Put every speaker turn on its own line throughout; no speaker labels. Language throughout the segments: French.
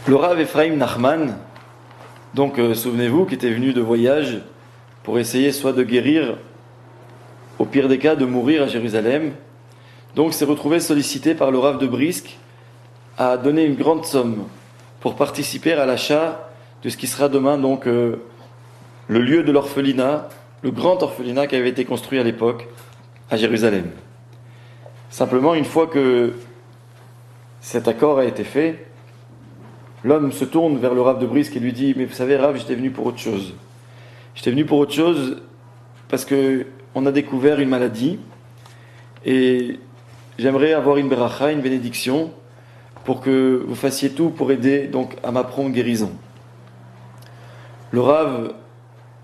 Le Rav Ephraim Nachman, donc souvenez-vous, qui était venu de voyage pour essayer soit de guérir, au pire des cas de mourir à Jérusalem, donc s'est retrouvé sollicité par le Rav de Brisk à donner une grande somme pour participer à l'achat de ce qui sera demain donc le lieu de l'orphelinat, le grand orphelinat qui avait été construit à l'époque à Jérusalem. Simplement, une fois que cet accord a été fait, l'homme se tourne vers le Rav de Brisk et lui dit « Mais vous savez, Rav, j'étais venu pour autre chose. J'étais venu pour autre chose parce qu'on a découvert une maladie et j'aimerais avoir une beracha, une bénédiction, pour que vous fassiez tout pour aider donc à ma prompte guérison. » Le Rav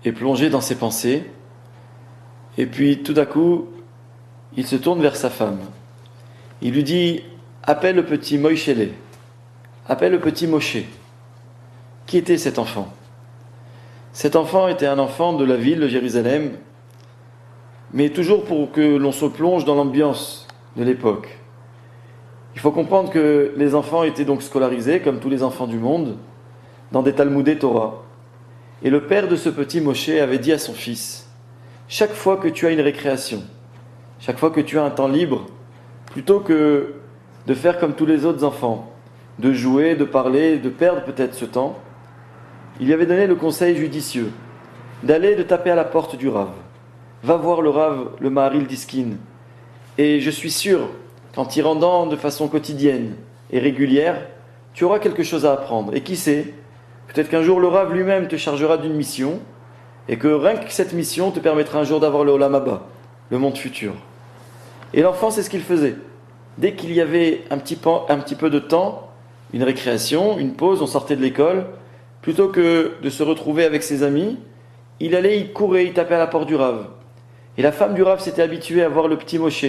est plongé dans ses pensées et puis tout à coup, il se tourne vers sa femme. Il lui dit « Appelle le petit Moïchele. Appelle le petit Moshe. » Qui était cet enfant? Cet enfant était un enfant de la ville de Jérusalem, mais toujours pour que l'on se plonge dans l'ambiance de l'époque. Il faut comprendre que les enfants étaient donc scolarisés, comme tous les enfants du monde, dans des Talmudé Torah. Et le père de ce petit Moshe avait dit à son fils, « Chaque fois que tu as une récréation, chaque fois que tu as un temps libre, plutôt que de faire comme tous les autres enfants, de jouer, de parler, de perdre peut-être ce temps, il lui avait donné le conseil judicieux d'aller de taper à la porte du Rav. Va voir le Rav, le Maharil Diskin, et je suis sûr qu'en t'y rendant de façon quotidienne et régulière, tu auras quelque chose à apprendre. Et qui sait, peut-être qu'un jour le Rav lui-même te chargera d'une mission, et que rien que cette mission te permettra un jour d'avoir le Olam Haba, le monde futur. » Et l'enfant, c'est ce qu'il faisait. Dès qu'il y avait un petit peu de temps, une récréation, une pause, on sortait de l'école, plutôt que de se retrouver avec ses amis, il courait, il tapait à la porte du Rav. Et la femme du Rav s'était habituée à voir le petit Moshe,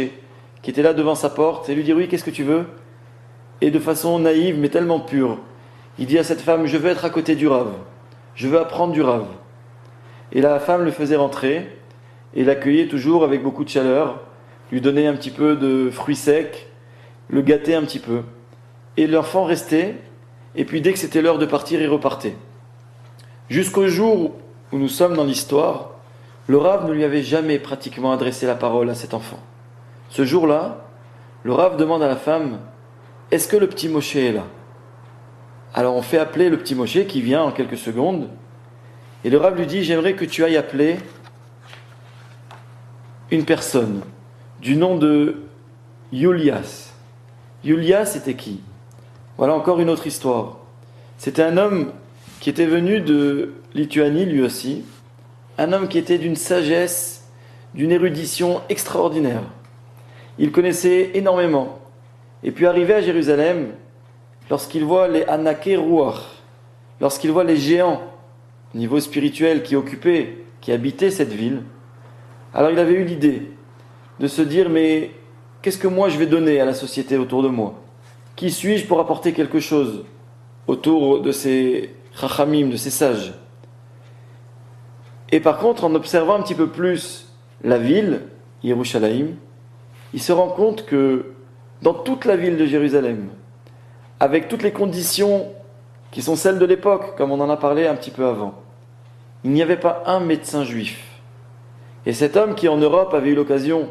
qui était là devant sa porte, et lui dire « Oui, qu'est-ce que tu veux ?» Et de façon naïve, mais tellement pure, il dit à cette femme « Je veux être à côté du Rav, je veux apprendre du Rav. » Et la femme le faisait rentrer, et l'accueillait toujours avec beaucoup de chaleur, lui donnait un petit peu de fruits secs, le gâtait un petit peu. Et l'enfant restait, et puis dès que c'était l'heure de partir, il repartait. Jusqu'au jour où nous sommes dans l'histoire, le Rav ne lui avait jamais pratiquement adressé la parole à cet enfant. Ce jour-là, le Rav demande à la femme « Est-ce que le petit Moshe est là ?» Alors on fait appeler le petit Moshe qui vient en quelques secondes, et le Rav lui dit « J'aimerais que tu ailles appeler une personne du nom de Yulias. » Yulias, c'était qui? Voilà encore une autre histoire. C'était un homme qui était venu de Lituanie, lui aussi, un homme qui était d'une sagesse, d'une érudition extraordinaire. Il connaissait énormément. Et puis arrivé à Jérusalem, lorsqu'il voit les Anaké Ruach, lorsqu'il voit les géants au niveau spirituel qui habitaient cette ville, alors il avait eu l'idée de se dire « Mais qu'est-ce que moi je vais donner à la société autour de moi? Qui suis-je pour apporter quelque chose autour de ces chachamim, de ces sages ?» Et par contre, en observant un petit peu plus la ville, Yerushalayim, il se rend compte que dans toute la ville de Jérusalem, avec toutes les conditions qui sont celles de l'époque, comme on en a parlé un petit peu avant, il n'y avait pas un médecin juif. Et cet homme qui en Europe avait eu l'occasion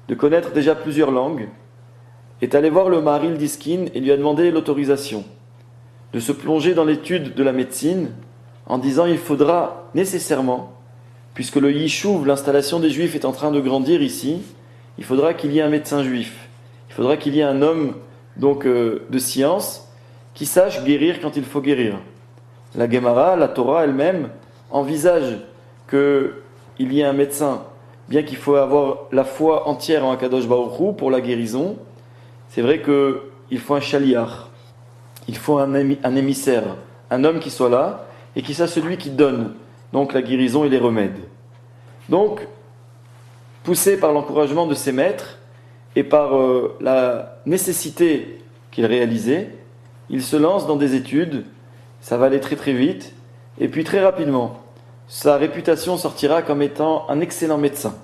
de connaître déjà plusieurs langues, est allé voir le Maharil Diskin et lui a demandé l'autorisation de se plonger dans l'étude de la médecine en disant il faudra nécessairement, puisque le Yishuv, l'installation des Juifs est en train de grandir ici, il faudra qu'il y ait un médecin juif, il faudra qu'il y ait un homme donc de science qui sache guérir quand il faut guérir. La Gemara, la Torah elle-même envisage qu'il y ait un médecin, bien qu'il faut avoir la foi entière en Akadosh Baruch Hu pour la guérison. C'est vrai qu'il faut un chaliar, il faut un émissaire, un homme qui soit là et qui soit celui qui donne donc la guérison et les remèdes. Donc, poussé par l'encouragement de ses maîtres et par la nécessité qu'il réalisait, il se lance dans des études, ça va aller très très vite, et puis très rapidement, sa réputation sortira comme étant un excellent médecin.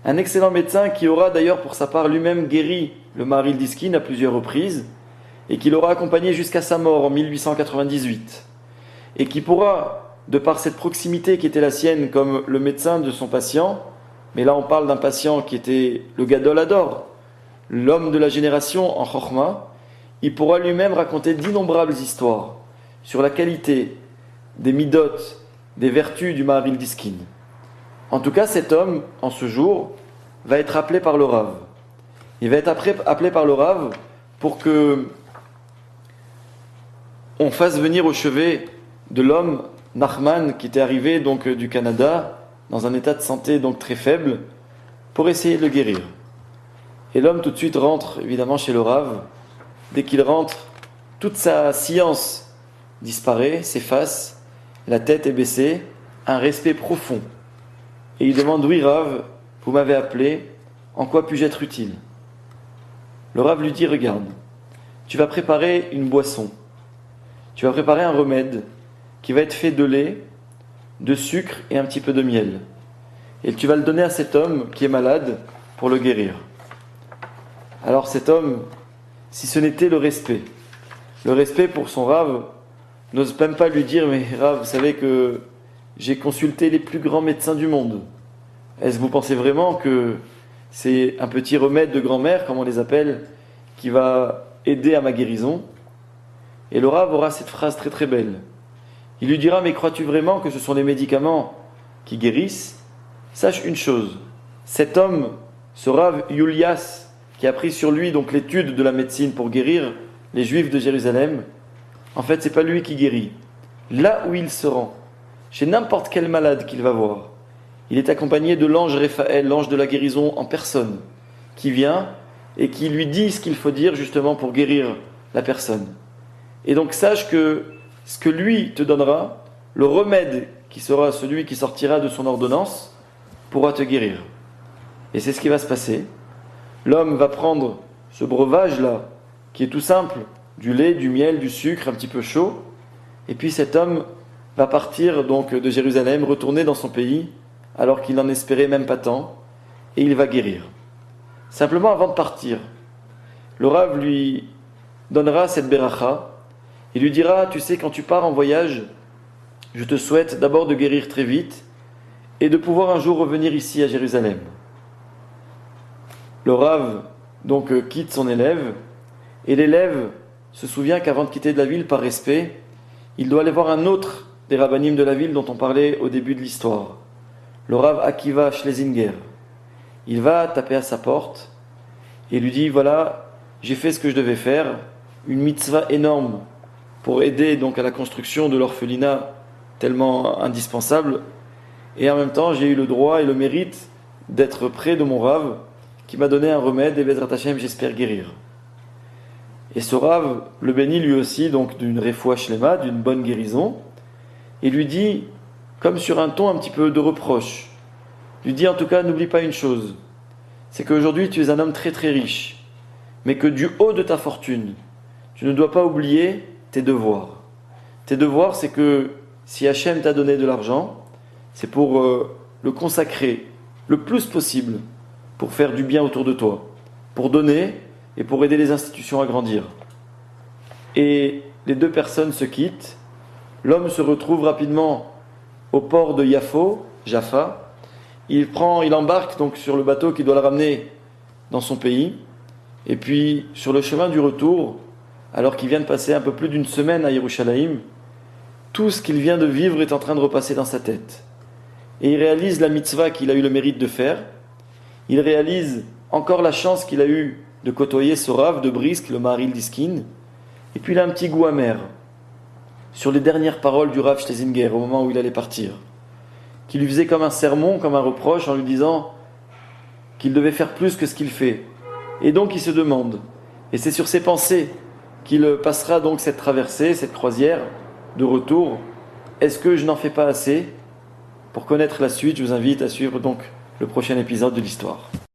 Un excellent médecin qui aura d'ailleurs pour sa part lui-même guéri le Maharil Diskin à plusieurs reprises, et qui l'aura accompagné jusqu'à sa mort en 1898, et qui pourra, de par cette proximité qui était la sienne comme le médecin de son patient, mais là on parle d'un patient qui était le Gadol Hador, l'homme de la génération en Chokhma, il pourra lui-même raconter d'innombrables histoires sur la qualité des midot, des vertus du Maharil Diskin. En tout cas, cet homme, en ce jour, va être appelé par le Rav. Il va être appelé par le Rav pour que on fasse venir au chevet de l'homme Nachman, qui était arrivé donc du Canada, dans un état de santé donc très faible, pour essayer de le guérir. Et l'homme tout de suite rentre évidemment chez le Rav. Dès qu'il rentre, toute sa science disparaît, s'efface, la tête est baissée, un respect profond. Et il demande: oui Rav, vous m'avez appelé, en quoi puis-je être utile? Le Rav lui dit: regarde, tu vas préparer une boisson, tu vas préparer un remède qui va être fait de lait, de sucre et un petit peu de miel. Et tu vas le donner à cet homme qui est malade pour le guérir. Alors cet homme, si ce n'était le respect pour son Rav, n'ose même pas lui dire: mais Rav, vous savez que j'ai consulté les plus grands médecins du monde. Est-ce que vous pensez vraiment que c'est un petit remède de grand-mère, comme on les appelle, qui va aider à ma guérison? Et le Rav aura cette phrase très très belle. Il lui dira: mais crois-tu vraiment que ce sont les médicaments qui guérissent? Sache une chose, cet homme, ce Rav Yulias, qui a pris sur lui donc l'étude de la médecine pour guérir les Juifs de Jérusalem, en fait c'est pas lui qui guérit. Là où il se rend, chez n'importe quel malade qu'il va voir, il est accompagné de l'ange Raphaël, l'ange de la guérison en personne, qui vient et qui lui dit ce qu'il faut dire justement pour guérir la personne. Et donc sache que ce que lui te donnera, le remède qui sera celui qui sortira de son ordonnance, pourra te guérir. Et c'est ce qui va se passer. L'homme va prendre ce breuvage-là, qui est tout simple, du lait, du miel, du sucre, un petit peu chaud, et puis cet homme va partir donc de Jérusalem, retourner dans son pays, alors qu'il n'en espérait même pas tant, et il va guérir. Simplement, avant de partir, le Rav lui donnera cette beracha, il lui dira: tu sais, quand tu pars en voyage, je te souhaite d'abord de guérir très vite, et de pouvoir un jour revenir ici à Jérusalem. Le Rav donc quitte son élève, et l'élève se souvient qu'avant de quitter de la ville par respect, il doit aller voir un autre des rabbanim de la ville dont on parlait au début de l'histoire, le Rav Akiva Schlesinger. Il va taper à sa porte et lui dit: voilà, j'ai fait ce que je devais faire, une mitzvah énorme pour aider donc à la construction de l'orphelinat tellement indispensable, et en même temps j'ai eu le droit et le mérite d'être près de mon Rav qui m'a donné un remède, et Bezrat Hashem j'espère guérir. Et ce Rav le bénit lui aussi donc d'une refoua shlema, d'une bonne guérison, et lui dit, comme sur un ton un petit peu de reproche, lui dit: en tout cas n'oublie pas une chose, c'est qu'aujourd'hui tu es un homme très très riche, mais que du haut de ta fortune, tu ne dois pas oublier tes devoirs. Tes devoirs, c'est que si Hachem t'a donné de l'argent, c'est pour le consacrer le plus possible pour faire du bien autour de toi, pour donner et pour aider les institutions à grandir. Et les deux personnes se quittent. L'homme se retrouve rapidement au port de Jaffa. Il embarque donc sur le bateau qui doit le ramener dans son pays. Et puis, sur le chemin du retour, alors qu'il vient de passer un peu plus d'une semaine à Yerushalayim, tout ce qu'il vient de vivre est en train de repasser dans sa tête. Et il réalise la mitzvah qu'il a eu le mérite de faire. Il réalise encore la chance qu'il a eue de côtoyer ce Rav de Brisk, le Maharil Diskin. Et puis il a un petit goût amer sur les dernières paroles du Rav Schlesinger au moment où il allait partir, qui lui faisait comme un sermon, comme un reproche, en lui disant qu'il devait faire plus que ce qu'il fait. Et donc il se demande, et c'est sur ses pensées qu'il passera donc cette traversée, cette croisière de retour: est-ce que je n'en fais pas assez? Pour connaître la suite, je vous invite à suivre donc le prochain épisode de l'histoire.